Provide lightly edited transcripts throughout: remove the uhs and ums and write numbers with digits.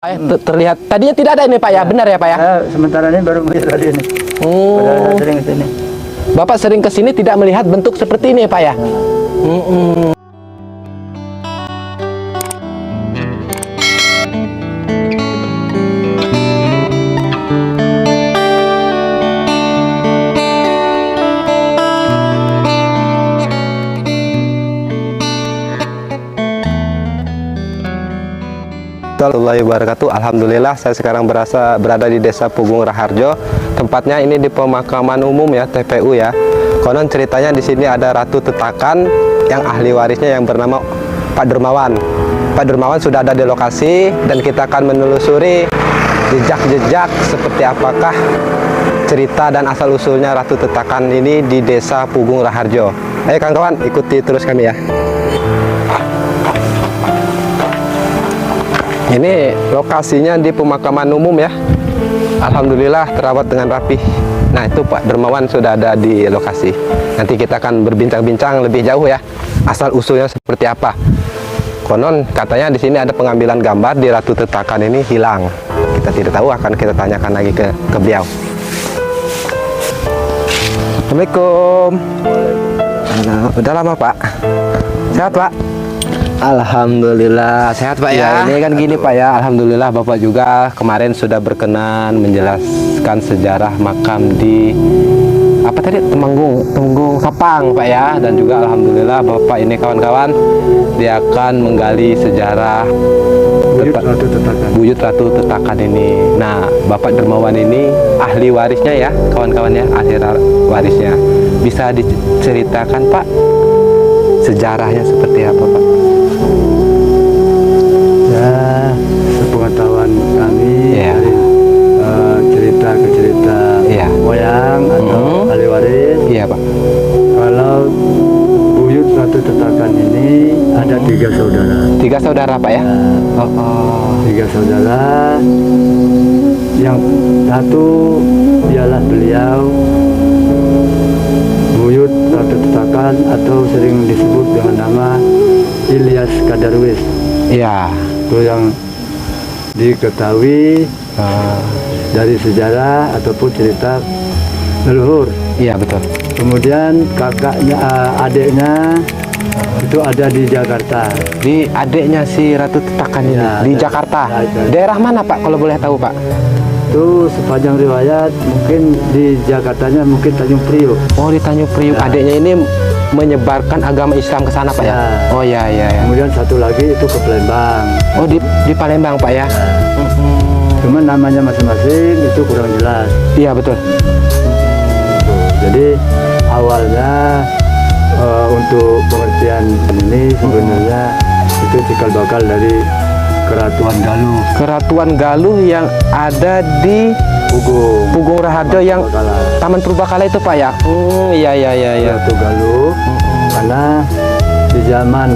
Terlihat tadinya tidak ada ini Pak ya, benar ya Pak ya? Sementara ini baru melihat tadi ini. Sering ke sini. Bapak sering ke sini tidak melihat bentuk seperti ini Pak ya? Warahmatullahi wabarakatuh. Alhamdulillah saya sekarang berada di Desa Pugung Raharjo. Tempatnya ini di pemakaman umum ya, TPU ya. Konon ceritanya di sini ada Ratu Tetakan yang ahli warisnya yang bernama Pak Dermawan. Pak Dermawan sudah ada di lokasi dan kita akan menelusuri jejak-jejak seperti apakah cerita dan asal usulnya Ratu Tetakan ini di Desa Pugung Raharjo. Ayo kawan-kawan, ikuti terus kami ya. Ini lokasinya di pemakaman umum ya. Alhamdulillah terawat dengan rapi. Nah itu Pak Dermawan sudah ada di lokasi. Nanti kita akan berbincang-bincang lebih jauh ya. Asal usulnya seperti apa. Konon katanya di sini ada pengambilan gambar di Ratu Tetakan ini hilang. Kita tidak tahu, akan kita tanyakan lagi ke beliau. Assalamualaikum. Udah lama Pak? Sehat Pak? Alhamdulillah sehat Pak ya. Ini kan gini Pak ya, alhamdulillah Bapak juga kemarin sudah berkenan menjelaskan sejarah makam di apa tadi, Temenggung Sapang Pak ya, dan juga alhamdulillah Bapak ini kawan-kawan dia akan menggali sejarah Buyut Ratu Tetakan ini. Nah Bapak Dermawan ini ahli warisnya ya kawan-kawan ya, ahli warisnya. Bisa diceritakan Pak sejarahnya seperti apa Pak? Ya, sepengetahuan kami dari cerita ke cerita moyang atau ahli waris. Iya Pak. Kalau Buyut Ratu Tetakan ini ada 3 saudara. 3 saudara Pak ya? 3 saudara. Yang satu ialah beliau Buyut Ratu Tetakan atau sering disebut dengan nama Ilyas Kadarwis. Iya. Itu yang diketahui dari sejarah ataupun cerita leluhur. Iya betul. Kemudian kakaknya, adiknya itu ada di Jakarta. Di adiknya si Ratu Tetakan ini di Jakarta. Daerah mana Pak kalau boleh tahu Pak? Itu sepanjang riwayat mungkin di Jakartanya mungkin Tanjung Priuk. Oh di Tanjung Priuk. Adiknya ini menyebarkan agama Islam ke sana Pak ya? Oh ya. Kemudian satu lagi itu ke Palembang. Oh di Palembang Pak ya? Cuman namanya masing-masing itu kurang jelas. Iya betul. Jadi awalnya untuk pengertian ini sebenarnya itu cikal bakal dari Keratuan Galuh. Keratuan Galuh yang ada di Pugung Raharjo yang Taman Purbakala itu Pak ya? Iya. Ratu Galuh, karena di zaman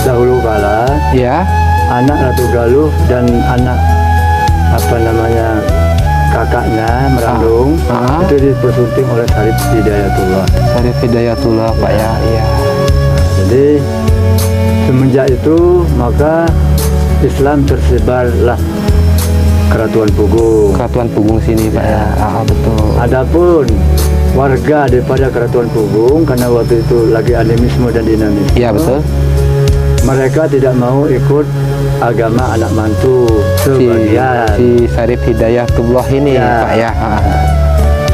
dahulu kala, ya, anak Ratu Galuh dan anak kakaknya Merandung itu dipersunting oleh Syarif Hidayatullah. Syarif Hidayatullah Pak ya. Iya. Jadi semenjak itu maka Islam tersebarlah Keratuan Pugung. Keratuan Pugung sini Pak ya. Betul. Adapun warga daripada Keratuan Pugung karena waktu itu lagi animisme dan dinamisme. Iya betul. Mereka tidak mau ikut agama anak mantu sebagian. Si Syarif Hidayatullah ini Pak ya.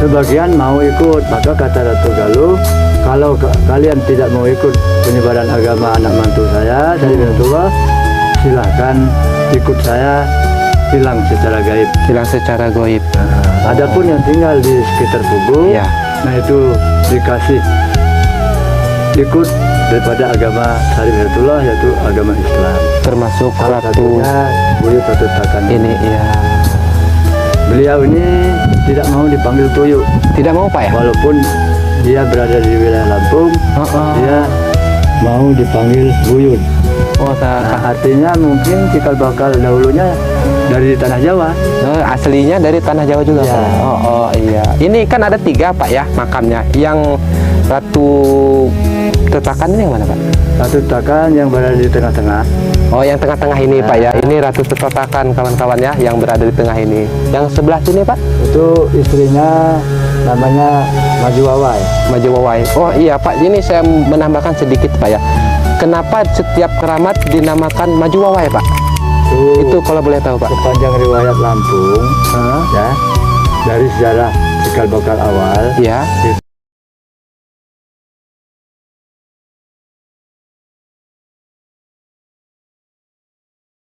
Sebagian mau ikut, maka kata Ratu Galuh, kalau kalian tidak mau ikut penyebaran agama anak mantu saya, Syarif Hidayatullah, silahkan ikut saya, hilang secara gaib. Hilang secara gaib. Adapun yang tinggal di sekitar Pugung, nah itu dikasih ikut daripada agama Syarif Hidayatullah, yaitu agama Islam. Termasuk Ratu Buyut Ratu Tetakan ini. Iya. Beliau ini tidak mau dipanggil Tuyuk. Tidak mau Pak ya? Walaupun dia berada di wilayah Lampung, dia mau dipanggil Buyut. Artinya mungkin cikal bakal dahulunya dari tanah Jawa. Aslinya dari tanah Jawa juga Pak. Iya. Ini kan ada 3 Pak ya makamnya. Yang Ratu Tetakan ini yang mana, Pak? Ratu Tetakan yang berada di tengah-tengah. Oh, yang tengah-tengah ini, Pak ya. Ini Ratu Tetakan kawan-kawan ya, yang berada di tengah ini. Yang sebelah sini, Pak? Itu istrinya namanya Maju Wawai. Maju Wawai. Oh iya, Pak. Ini saya menambahkan sedikit, Pak ya. Kenapa setiap keramat dinamakan Maju Wawai, Pak? Itu kalau boleh tahu, Pak. Sepanjang riwayat Lampung, ya, dari sejarah cikal bakal awal, Ya.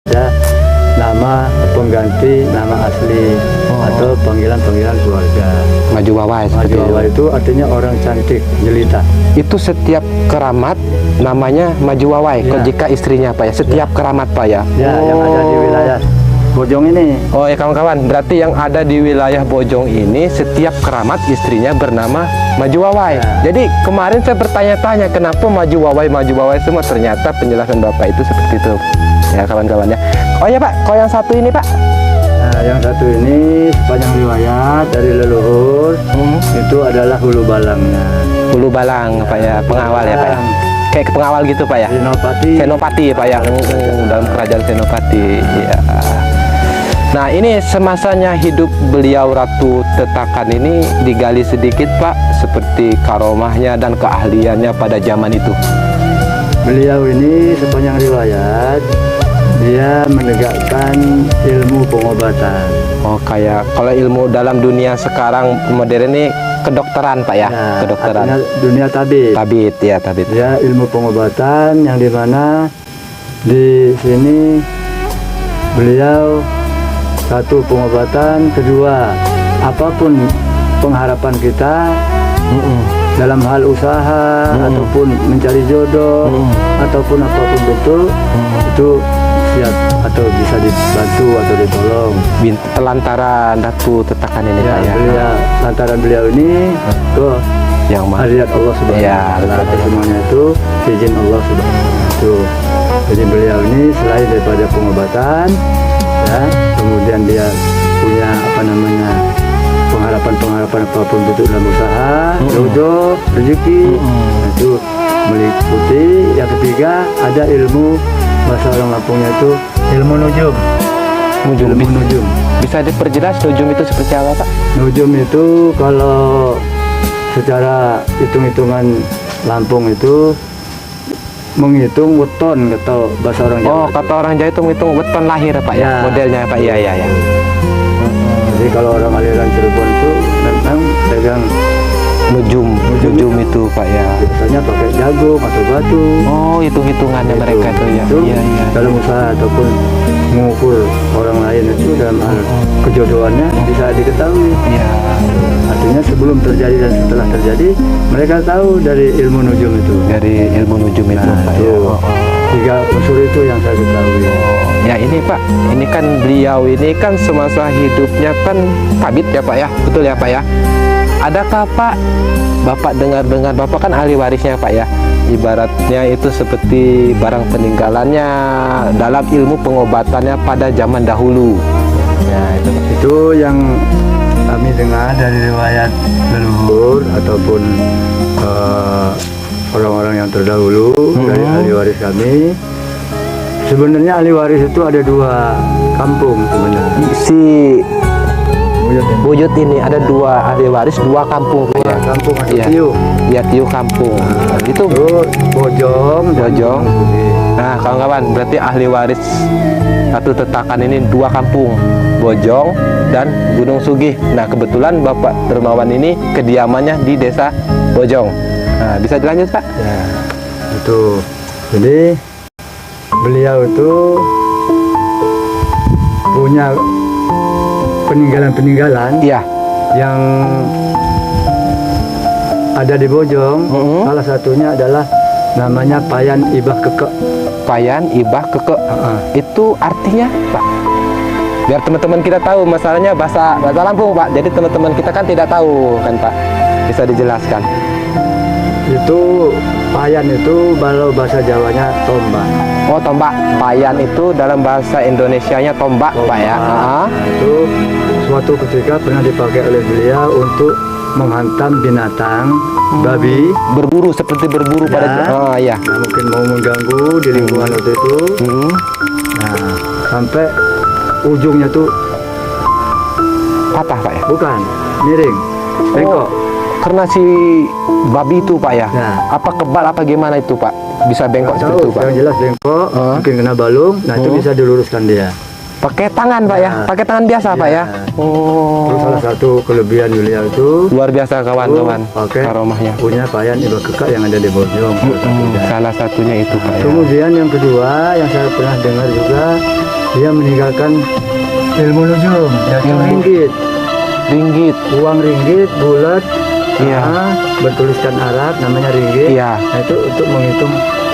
ada nama pengganti nama asli atau panggilan-panggilan keluarga. Maju Wawai Maju seperti Wawai itu artinya orang cantik, jelita. itu setiap keramat namanya Maju Wawai. Ya. Jika istrinya, Pak ya. Setiap keramat, Pak ya. Ya, yang ada di wilayah Bojong ini. Oh ya kawan-kawan, berarti yang ada di wilayah Bojong ini setiap keramat istrinya bernama Maju Wawai. Ya. Jadi kemarin saya bertanya-tanya kenapa Maju Wawai semua, ternyata penjelasan Bapak itu seperti itu. Ya kawan-kawan ya. Oh ya Pak, kalau yang satu ini Pak. Nah, yang satu ini sepanjang riwayat dari leluhur itu adalah hulu balangnya. Hulu Balang Pak ya, pengawal ya Pak ya. Kayak pengawal gitu Pak ya. Senopati. Senopati Pak ya, dalam kerajaan Senopati. Ya. Nah ini semasanya hidup beliau Ratu Tetakan ini digali sedikit Pak, seperti karomahnya dan keahliannya pada zaman itu. Beliau ini sepanjang riwayat dia menegakkan ilmu pengobatan. Oh kayak kalau ilmu dalam dunia sekarang modern ini kedokteran Pak ya, kedokteran. Artinya dunia tabib. Tabib ya, tabib. Ya, ilmu pengobatan yang dimana di sini beliau satu pengobatan, kedua apapun pengharapan kita dalam hal usaha ataupun mencari jodoh ataupun apapun itu siap atau bisa dibantu atau ditolong. Lantaran Ratu Tetakan ini Ya, Pak ya. beliau, lantaran beliau ini ke Yang mana? hadirat Allah Subhanahu Ya, wa Ta'ala. betul. Semuanya itu izin Allah Subhanahu wa Ta'ala. Jadi beliau ini selain daripada pengobatan, ya, kemudian dia punya apa namanya pengharapan apapun untuk dalam usaha, jodoh, rezeki, itu meliputi. Yang ketiga ada ilmu bahasa orang Lampungnya itu ilmu nujum. Ilmu nujum. Bisa diperjelas nujum itu seperti apa Pak? Nujum itu kalau secara hitung-hitungan Lampung itu menghitung weton atau bahasa orang Jawa. Oh kata orang Jawa itu menghitung weton lahir Pak ya, Ya. modelnya Pak. Iya iya ya. Jadi kalau orang aliran Cirebon itu memang pegang Nujum itu Pak ya. biasanya pakai jagung atau batu. Oh hitung-hitungannya mereka itu ya. Itu Iya iya. dalam usaha ataupun mengukur orang lain itu dalam hal kejodohannya bisa diketahui. Iya. Artinya sebelum terjadi dan setelah terjadi mereka tahu dari ilmu nujum itu. Dari ilmu nujum itu Nah, Pak itu. ya. Oh, oh. Tiga unsur itu yang saya ketahui. Ya ini Pak, ini kan beliau ini kan semasa hidupnya kan tabib ya Pak ya, betul ya Pak ya. Adakah Pak, Bapak dengar-dengar Bapak kan ahli warisnya Pak ya, ibaratnya itu seperti barang peninggalannya dalam ilmu pengobatannya pada zaman dahulu. Ya itu Pak. Itu yang kami dengar dari riwayat leluhur ataupun orang-orang yang terdahulu dari ahli waris kami. Sebenarnya ahli waris itu ada dua kampung sebenarnya. Si Buyut ini ada dua ahli waris, dua kampung Pak ya. Kampung ada Iya. Tiu. Ya Tiu kampung. Itu Itu Bojong. dan Bojong. Gunung Sugi. Nah, kawan-kawan, berarti ahli waris Ratu Tetakan ini dua kampung, Bojong dan Gunung Sugih. Nah, kebetulan Bapak Dermawan ini kediamannya di desa Bojong. Nah, bisa dilanjut, Pak? Ya, itu. Jadi beliau itu punya peninggalan-peninggalan Iya. yang ada di Bojong. Salah satunya adalah namanya Payan Ibah Kekek. Payan Ibah Keke. Itu artinya, Pak? Biar teman-teman kita tahu masalahnya bahasa Lampung, Pak. Jadi teman-teman kita kan tidak tahu kan, Pak. Bisa dijelaskan. Itu Payan itu kalau bahasa Jawanya tombak. Oh, tombak. Payan itu dalam bahasa Indonesianya tombak, Pak ya. Nah, itu suatu ketika pernah dipakai oleh beliau untuk menghantam binatang babi. Berburu, seperti berburu Ya. pada ya. Nah, mungkin mau mengganggu di lingkungan waktu itu. Hmm. Nah, sampai ujungnya tuh Patah Pak ya. bukan miring, bengkok. Karena si babi itu Pak ya. Ya. Apa kebal apa gimana itu Pak? Bisa bengkok Nggak seperti tahu, itu Pak. yang jelas bengkok, Ah. mungkin kena balung. Nah, itu Hmm. bisa diluruskan dia. Pakai tangan Pak ya. Ya. Pakai tangan biasa Pak ya. Ya. Terus salah Oh. satu kelebihan beliau itu Luar biasa kawan-kawan. pakai Aromanya. punya payan iba kekak yang ada di Bojong. Salah satunya itu Pak ya. Kemudian yang kedua yang saya pernah dengar juga, dia meninggalkan ilmu nujum, yaitu Ilmu. ringgit, Ringgit. uang ringgit bulat, Iya. bertuliskan Arab namanya ringgit. Iya. Nah, itu untuk menghitung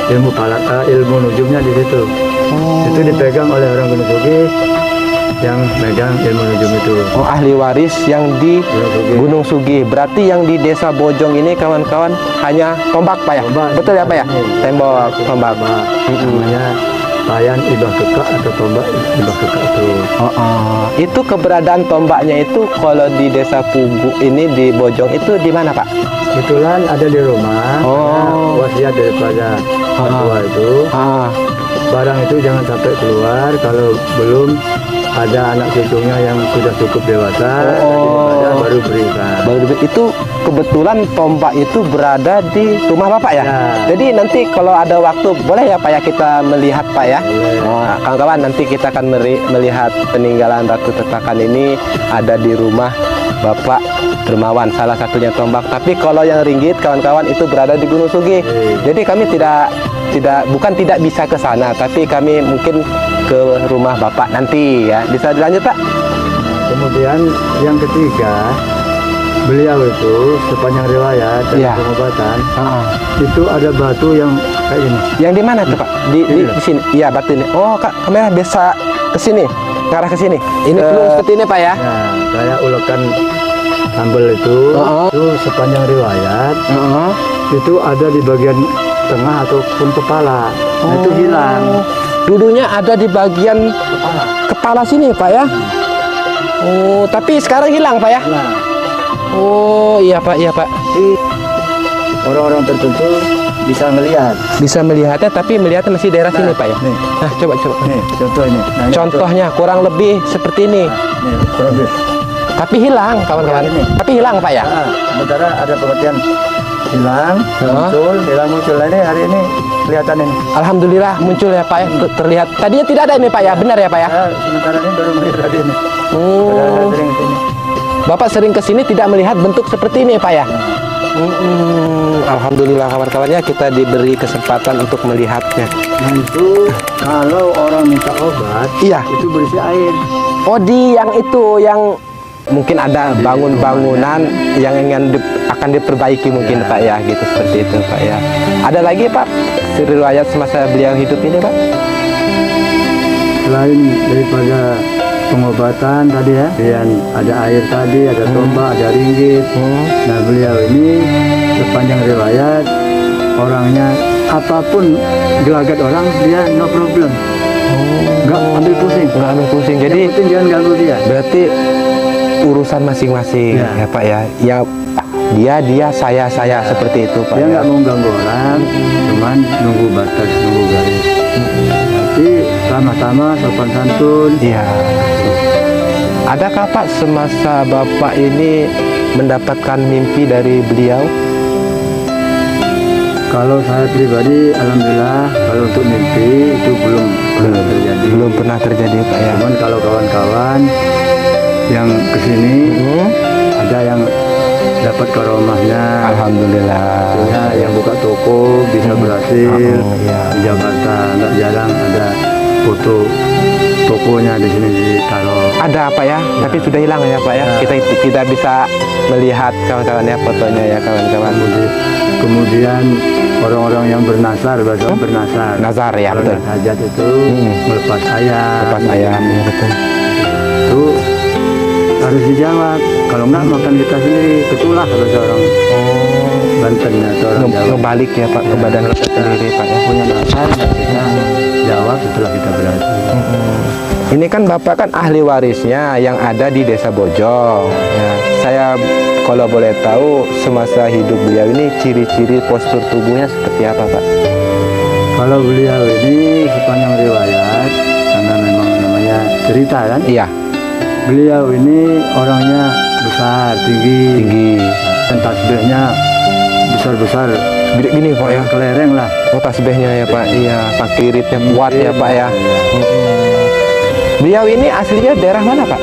ilmu nujumnya di situ. Oh. Itu dipegang oleh orang Gunung Sugih yang megang ilmu nujum itu. Oh, ahli waris yang di Gunung Sugih. Gunung Sugih. Berarti yang di Desa Bojong ini kawan-kawan hanya tombak Pak ya? Tombak. Betul ya Pak ya? Ini. Tembok tombak. Tombak. Namanya payan ibah kekak atau tombak ibah kekak itu. Itu keberadaan tombaknya itu kalau di Desa Pugu ini di Bojong itu di mana Pak? Kebetulan ada di rumah. Oh. Karena wasiat daripada mertua itu, Ah, barang itu jangan sampai keluar kalau belum ada anak cucunya yang sudah cukup dewasa. Oh. Daripada baru berikan. itu kebetulan tombak itu berada di rumah Bapak ya? Ya. Jadi nanti kalau ada waktu boleh ya Pak ya kita melihat Pak ya? Boleh. Oh, kawan-kawan nanti kita akan melihat peninggalan Ratu Tetakan ini ada di rumah Bapak Dermawan, salah satunya tombak. Tapi kalau yang ringgit kawan-kawan itu berada di Gunung Sugih. Jadi kami bukan tidak bisa ke sana, tapi kami mungkin ke rumah Bapak nanti ya. Bisa dilanjut Pak? Kemudian yang ketiga, beliau itu sepanjang riwayat dan Iya. pengobatan Ah. itu ada batu yang kayak ini. Yang di mana tuh Pak? Ini. Di sini. Iya batu ini. Oh Kak, kamera bisa ke sini, ke arah ke sini. Ini Ke- pelung seperti ini Pak ya? Nah, kayak ulekan sambal itu, Oh. itu sepanjang riwayat Heeh. itu ada di bagian tengah ataupun kepala. Nah, itu hilang. Dulunya ada di bagian kepala sini Pak ya? Oh, tapi sekarang hilang Pak ya? Nah, Oh, iya Pak, iya Pak. jadi orang-orang tertentu bisa melihat. Bisa melihatnya, tapi melihatnya masih daerah sini Pak ya? Nih, Nah, coba. nih contoh ini. Nah, ini Contohnya kurang lebih seperti ini. contoh. Nih, kurang lebih. Tapi hilang kawan-kawan. Ini. Tapi hilang Pak ya? Nah, sementara ada pengertian hilang, Heeh. muncul. Nah, ini hari ini kelihatan ini. Alhamdulillah muncul ya Pak ya, terlihat. Tadinya tidak ada ini Pak ya, benar ya Pak ya? Ya, sementara ini baru melihat hari ini. Oh. Padahal sering sini. Bapak sering ke sini tidak melihat bentuk seperti ini Pak ya? Alhamdulillah kawan-kawannya kita diberi kesempatan untuk melihatnya. Nah, itu kalau orang minta obat, Iya. itu berisi air. Oh di yang itu yang mungkin ada bangunan yang akan diperbaiki mungkin Pak ya, gitu seperti itu Pak ya. Ada lagi Pak riwayat semasa beliau hidup ini Pak? Selain daripada pengobatan tadi ya, kemudian ada air tadi, ada tombak, ada ringgit. Nah, beliau ini sepanjang riwayat orangnya apapun gelagat orang dia no problem, nggak ambil pusing. Nggak ambil pusing. Jadi Yang penting jangan ganggu dia. berarti urusan masing-masing Ya. ya Pak ya. Yang dia saya seperti itu Pak Dia ya. nggak mau ganggu orang, cuman nunggu batas, nunggu garis. Tapi sama-sama sopan santun. Iya. Adakah Pak semasa Bapak ini mendapatkan mimpi dari beliau? Kalau saya pribadi, alhamdulillah, kalau untuk mimpi itu belum pernah terjadi. Belum pernah terjadi Pak ya. Cuman kalau kawan-kawan yang kesini ada yang dapat karomahnya, Alhamdulillah. ya, yang buka toko bisa berhasil. Iya. Di Jakarta nggak jarang ada foto tokonya di sini ditaruh. Ada Pak ya, tapi sudah hilang ya Pak ya. Ya. Kita tidak bisa melihat kawan-kawannya fotonya ya kawan-kawan. Kemudian orang-orang yang bernasar, bahasa bernasar. Nazar ya Kalau betul. nak hajat itu melepas ayam. Lepas ayam ya betul. Itu harus dijawab. Kalau nggak makan kita sendiri, ketulah bahasa orang Banten atau orang Jawa. Ngebalik ya Pak ke badan kita sendiri Pak ya. Punya nasar, kita jawab setelah kita berhasil. Ini kan Bapak kan ahli warisnya yang ada di Desa Bojong. Ya, saya kalau boleh tahu semasa hidup beliau ini ciri-ciri postur tubuhnya seperti apa, Pak? Kalau beliau ini sepanjang riwayat, karena memang namanya cerita kan, Iya, beliau ini orangnya besar, tinggi, tinggi. dan tasbihnya besar-besar, Gede gini, Pak ya. kelereng lah. Oh, tasbihnya ya, Pak. Iya, sakiritnya kuat ya, Pak ya. Beliau ini aslinya daerah mana, Pak?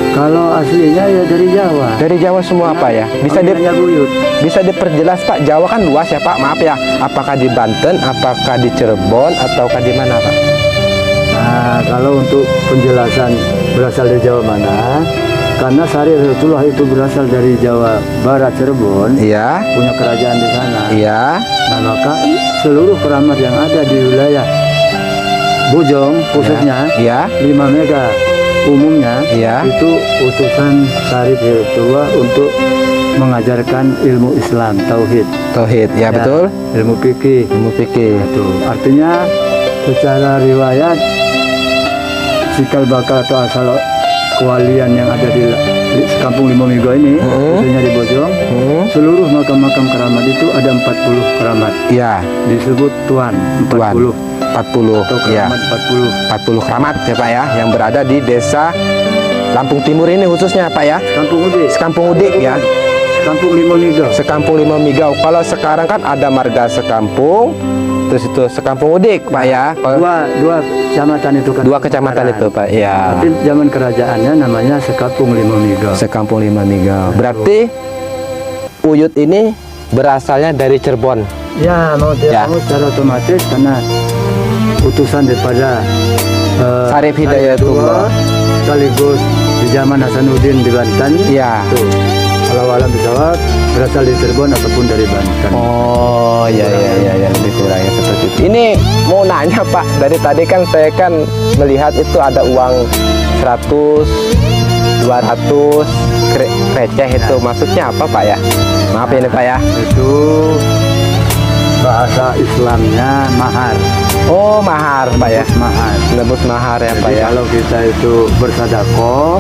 Kalau aslinya ya dari Jawa. Dari Jawa semua, Pak ya. Panggilannya Buyut. Bisa diperjelas, Pak. Jawa kan luas ya, Pak. Maaf ya. Apakah di Banten, apakah di Cirebon, ataukah di mana, Pak? Nah, kalau untuk penjelasan berasal dari Jawa mana, karena Sari Rasulullah itu berasal dari Jawa Barat Cirebon, Iya, punya kerajaan di sana. iya, Nah, maka seluruh keramat yang ada di wilayah Bojong khususnya iya, 5 mega umumnya iya. itu utusan Sari Rasulullah untuk mengajarkan ilmu Islam, tauhid. Tauhid, ya, betul. Ilmu fikih. Ilmu fikih. Itu artinya secara riwayat cikal bakal atau asal kewalian yang ada di kampung Limo Migo ini, khususnya di Bojong, seluruh makam-makam keramat itu ada 40 keramat. Iya, Disebut Tuan, 40. 40. Atau Iya, keramat 40. 40 keramat ya, Pak ya, yang berada di Desa Lampung Timur ini khususnya, Pak ya. Kampung Udik. Sekampung Udik ya. Kampung Limo Migo. Sekampung Lima Migau. Kalau sekarang kan ada marga sekampung, terus itu Sekampung Udik, Pak ya. Dua kecamatan itu kan. Dua kecamatan itu, Pak. Ya. Tapi zaman kerajaannya namanya Sekampung Limo Migo. Sekampung Lima Migau. Berarti Uyut ini berasalnya dari Cirebon. Ya, mau tidak Ya. mau secara otomatis karena utusan daripada Sarif Hidayatullah. sekaligus di zaman Hasanuddin di Banten. Iya. Tuh, kalau alam pesawat berasal dari Cirebon ataupun dari Banten. Oh, ya, lebih kurangnya seperti itu. Ini mau nanya, Pak, dari tadi kan saya kan melihat itu ada uang 100, 200 receh itu, maksudnya apa, Pak ya? Maaf ini, Pak ya. Itu bahasa Islamnya mahar. Oh, mahar, Pak ya. Mahar. Nebus mahar ya, Pak Jadi ya. kalau kita itu bersedekah,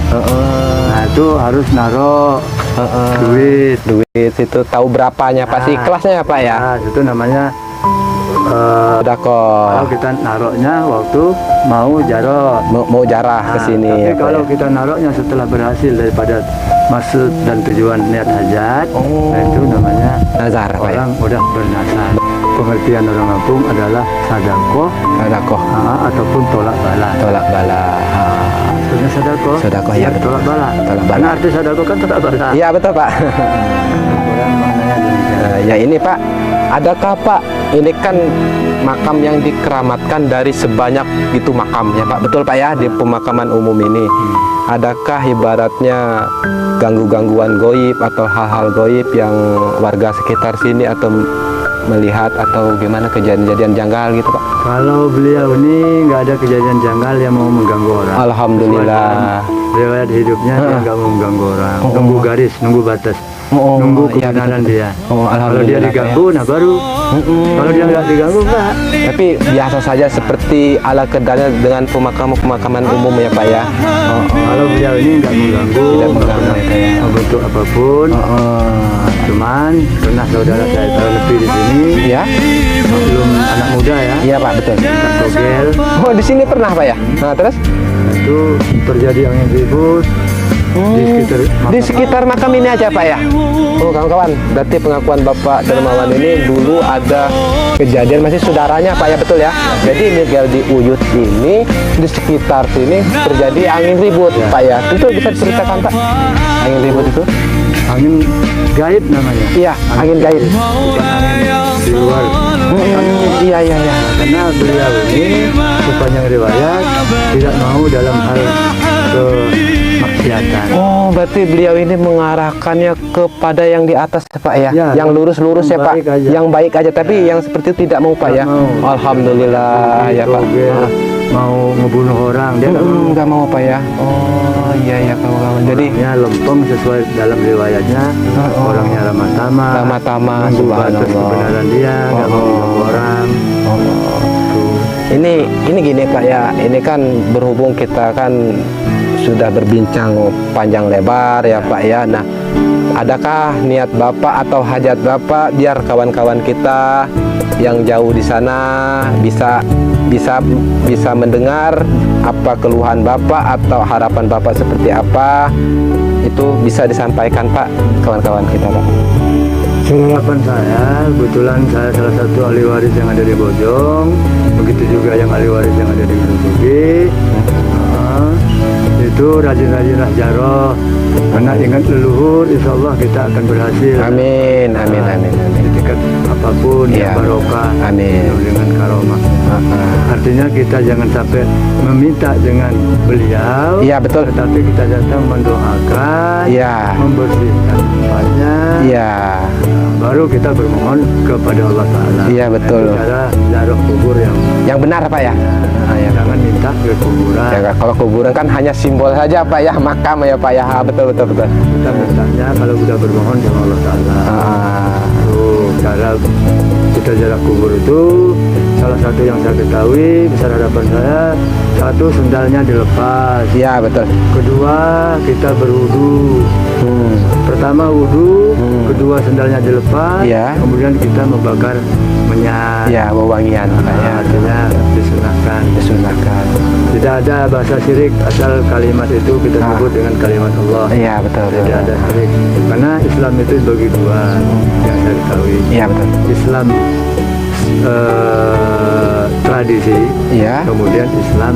nah itu harus naruh duit. Duit itu tahu berapanya, pasti kelasnya ya, Pak ya. Nah, itu namanya Sedekah. kalau kita naruhnya waktu mau jarot. Mau jarah ke sini Tapi ya, Pak kalau ya. kita naruhnya setelah berhasil daripada maksud dan tujuan niat hajat, Oh. nah itu namanya Nazar, Pak ya. orang udah bernazar. Pengertian orang kampung adalah sedekah Sedekah. ataupun tolak bala. Tolak bala. Maksudnya sedekah. Sedekah, ya, betul. Tolak bala. Tolak bala. Karena arti sedekah kan tolak bala. Iya, betul, Pak. Orang maknanya demikian. Ya ini, Pak, adakah, Pak, ini kan makam yang dikeramatkan dari sebanyak itu makamnya, Pak, betul, Pak ya, di pemakaman umum ini. Adakah ibaratnya gangguan goib atau hal-hal goib yang warga sekitar sini atau melihat atau gimana kejadian-kejadian janggal gitu, Pak? Kalau beliau ini nggak ada kejadian janggal yang mau mengganggu orang. Alhamdulillah. Riwayat hidupnya dia nggak mau mengganggu orang. Nunggu garis, nunggu batas. Oh, Nunggu iya, kebenaran dia. Oh, Kalau dia alhamdulillah, diganggu, nah baru. Kalau dia nggak diganggu, enggak. Tapi biasa saja seperti ala kedatangan dengan pemakaman umum ya, Pak ya. Kalau beliau ini nggak mengganggu, Tidak nggak mengganggu, pernah ya, Pak, ya. membentuk apapun. Cuman pernah saudara saya tahun lebih di sini, Ya, belum anak muda ya, iya, Pak, betul. togel. Oh, di sini pernah, Pak ya. Nah, terus Itu terjadi angin ribut di sekitar makam ini aja, Pak ya. Oh, kawan-kawan, berarti pengakuan Bapak Dermawan ini dulu ada kejadian masih saudaranya, Pak ya, betul ya. Jadi tinggal di Uyut ini di sekitar sini terjadi angin ribut, Pak ya. Itu bisa diceritakan, Pak? Angin ribut itu? angin gaib namanya. Iya, angin gaib. Bukan angin di luar. Iya. Karena beliau ini sepanjang riwayat tidak mau dalam hal kemaksiatan. Oh, berarti beliau ini mengarahkannya kepada yang di atas, Pak ya, Ya, yang lurus-lurus ya, yang Pak, baik aja. yang baik aja. Tapi yang seperti itu tidak mau, Pak ya. Nggak mau. Alhamdulillah ya, Pak. Togel, mau ngebunuh orang dia nggak mau. Nggak mau, Pak ya. Oh, iya kawan-kawan. Jadi Orangnya lempeng sesuai dalam riwayatnya. Orangnya ramah tamah. Ramah tamah, Nunggu batas subhanallah. kebenaran dia, nggak mau mengganggu orang. Tuh. Ini gini Pak ya, ini kan berhubung kita kan sudah berbincang panjang lebar ya Pak ya. Nah, adakah niat Bapak atau hajat Bapak biar kawan-kawan kita yang jauh di sana bisa mendengar apa keluhan Bapak atau harapan Bapak seperti apa, itu bisa disampaikan Pak kawan-kawan kita Pak. Harapan saya, kebetulan saya salah satu ahli waris yang ada di Bojong, begitu juga yang ahli waris yang ada di Gunung Sugi. Itu rajin-rajinlah jaroh, karena ingat leluhur, insya Allah kita akan berhasil. Amin, amin, amin, amin. Di tingkat apapun Ya. yang barokah, Amin. dengan karomah. Artinya kita jangan sampai meminta dengan beliau, Iya betul. tetapi kita datang mendoakan, Iya. membersihkan tempatnya. Iya. Baru kita bermohon kepada Allah Ta'ala. Iya, betul. Itu cara jaroh kubur Yang benar Pak ya. Ya. jangan minta ke kuburan. Ya, kalau kuburan kan hanya simbol saja Pak ya, makam ya Pak ya. Betul betul betul. Kita mintanya kalau sudah bermohon sama Allah Ta'ala. Tuh, cara kita jarak kubur itu salah satu yang saya ketahui, besar harapan saya, satu sendalnya dilepas. Iya betul. Kedua kita berwudu. Pertama wudu, kedua sendalnya dilepas, Iya. kemudian kita membakar minyak. Ya, wewangian Pak ya. Artinya disunahkan. Disunahkan. Tidak ada bahasa syirik, asal kalimat itu kita sebut dengan kalimat Allah. Iya betul. Tidak ada syirik. Karena Islam itu bagi dua yang saya ketahui. Iya betul. Islam tradisi, Iya. kemudian Islam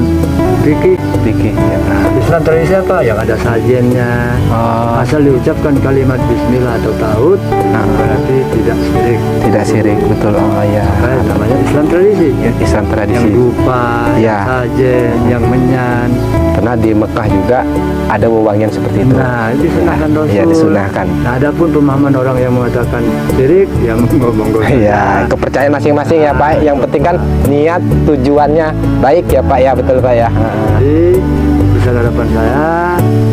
fikih. Fikih. Ya. Islam tradisi apa? Yang ada sajennya. Oh, Asal diucapkan kalimat Bismillah atau Tauhid, berarti tidak syirik. tidak syirik betul. Oh ya. Nah, namanya Islam tradisi. Islam tradisi. Yang dupa, Ya. yang sajen, yang menyan. Karena di Mekah juga ada wewangian seperti itu. Nah, itu disunahkan Rasul. Iya, disunahkan. Nah, adapun pemahaman orang yang mengatakan syirik, ya monggo. Iya, kepercayaan masing-masing ya Pak. Yang penting kan niat tujuannya baik ya Pak ya, betul Pak ya. Jadi, besar harapan saya,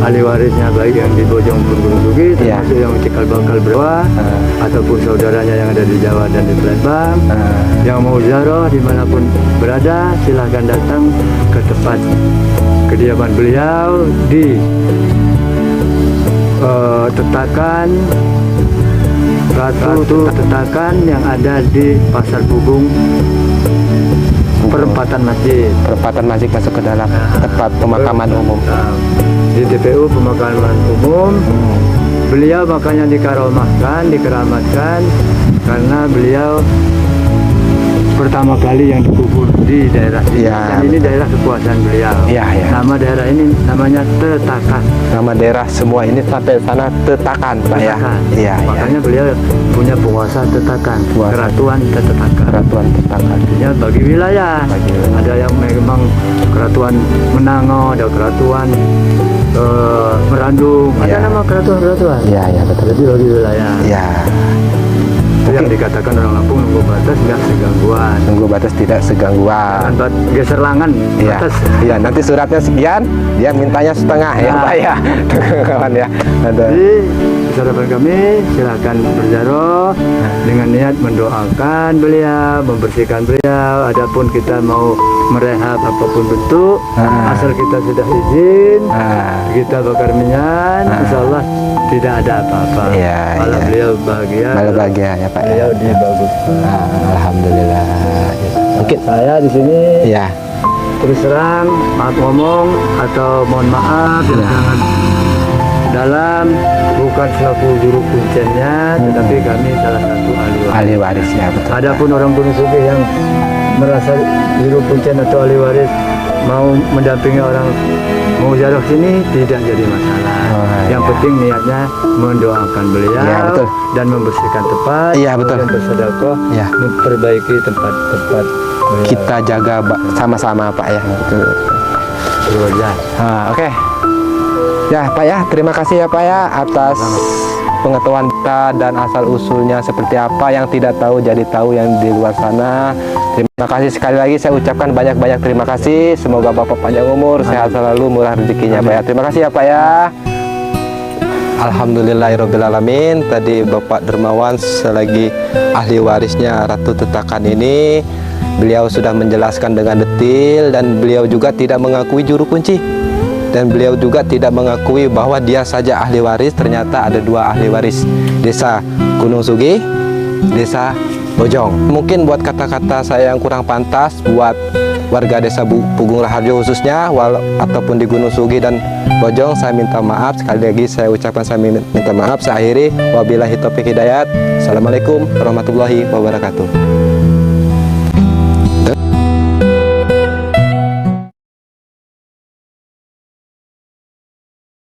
ahli warisnya baik yang di Bojong maupun Gunung Sugi, Iya. termasuk yang cikal bakal berwa, ataupun saudaranya yang ada di Jawa dan di Palembang, yang mau ziarah dimanapun berada, silahkan datang ke tempat kediaman beliau di Tetakan Ratu Tetakan yang ada di Pasar Pugung, perempatan masjid. Perempatan masjid masuk ke dalam tempat pemakaman umum. Nah, di TPU pemakaman umum, beliau makanya dikaromahkan, dikeramatkan karena beliau pertama kali yang dikubur di daerah ini. Iya, Dan ini daerah kekuasaan beliau. Iya, iya. Nama daerah ini namanya Tetakan. Nama daerah semua ini sampai sana Tetakan Pak ya. Tetakan. Iya, iya. Makanya beliau punya penguasa Tetakan, Penguasa. Keratuan Tetakan. Keratuan Tetakan. Artinya bagi wilayah. Bagi wilayah. Ada yang memang Keratuan Menango, ada Keratuan Merandung, ada Iya. nama keratuan. Iya, iya betul. Jadi bagi wilayah. Iya. Itu yang dikatakan orang Lampung nunggu batas nggak segangguan. Tunggu batas tidak segangguan. Jangan geser lengan Iya, batas. iya. Nanti suratnya sekian, dia mintanya setengah ya Nah. Pak ya. Kawan ya. Ada. Jadi harapan kami silakan berziarah dengan niat mendoakan beliau, membersihkan beliau. Adapun kita mau merehab apapun bentuk, asal kita sudah izin, kita bakar minyak, insya Allah tidak ada apa-apa. Iya, Malah iya. beliau bahagia. Malah bahagia ya Pak. Beliau dibaguskan. Alhamdulillah. Mungkin Saya di sini ya. terus terang, maaf ngomong atau mohon maaf yang sangat dalam, bukan selaku juru kuncennya, tetapi kami salah satu ahli waris. Ahli waris ya betul. Adapun orang Gunung Sugi yang merasa juru kuncen atau ahli waris mau mendampingi orang mau ziarah sini tidak jadi masalah. Yang iya. penting niatnya mendoakan beliau Iya, betul. dan membersihkan tempat, Iya, betul. kemudian bersedekah, Iya. memperbaiki tempat-tempat beliau. Kita jaga sama-sama Pak ya. Betul. Berusaha. Oke. Ya Pak ya, terima kasih ya Pak ya atas pengetahuan kita dan asal usulnya seperti apa. Yang tidak tahu jadi tahu yang di luar sana. Terima kasih sekali lagi, saya ucapkan banyak-banyak terima kasih. Semoga Bapak panjang umur, sehat selalu, murah rezekinya Pak ya. Terima kasih ya Pak ya. Alhamdulillahirrabbilalamin. Tadi Bapak Dermawan selagi ahli warisnya Ratu Tetakan ini beliau sudah menjelaskan dengan detail, dan beliau juga tidak mengakui juru kunci, dan beliau juga tidak mengakui bahwa dia saja ahli waris. Ternyata ada 2 ahli waris, Desa Gunung Sugi, Desa Bojong. Mungkin buat kata-kata saya yang kurang pantas buat warga Desa Pugung Raharjo khususnya, ataupun di Gunung Sugi dan Bojong, saya minta maaf. Sekali lagi saya ucapkan saya minta maaf. Saya akhiri, wabillahi taufiq hidayat. Assalamualaikum warahmatullahi wabarakatuh.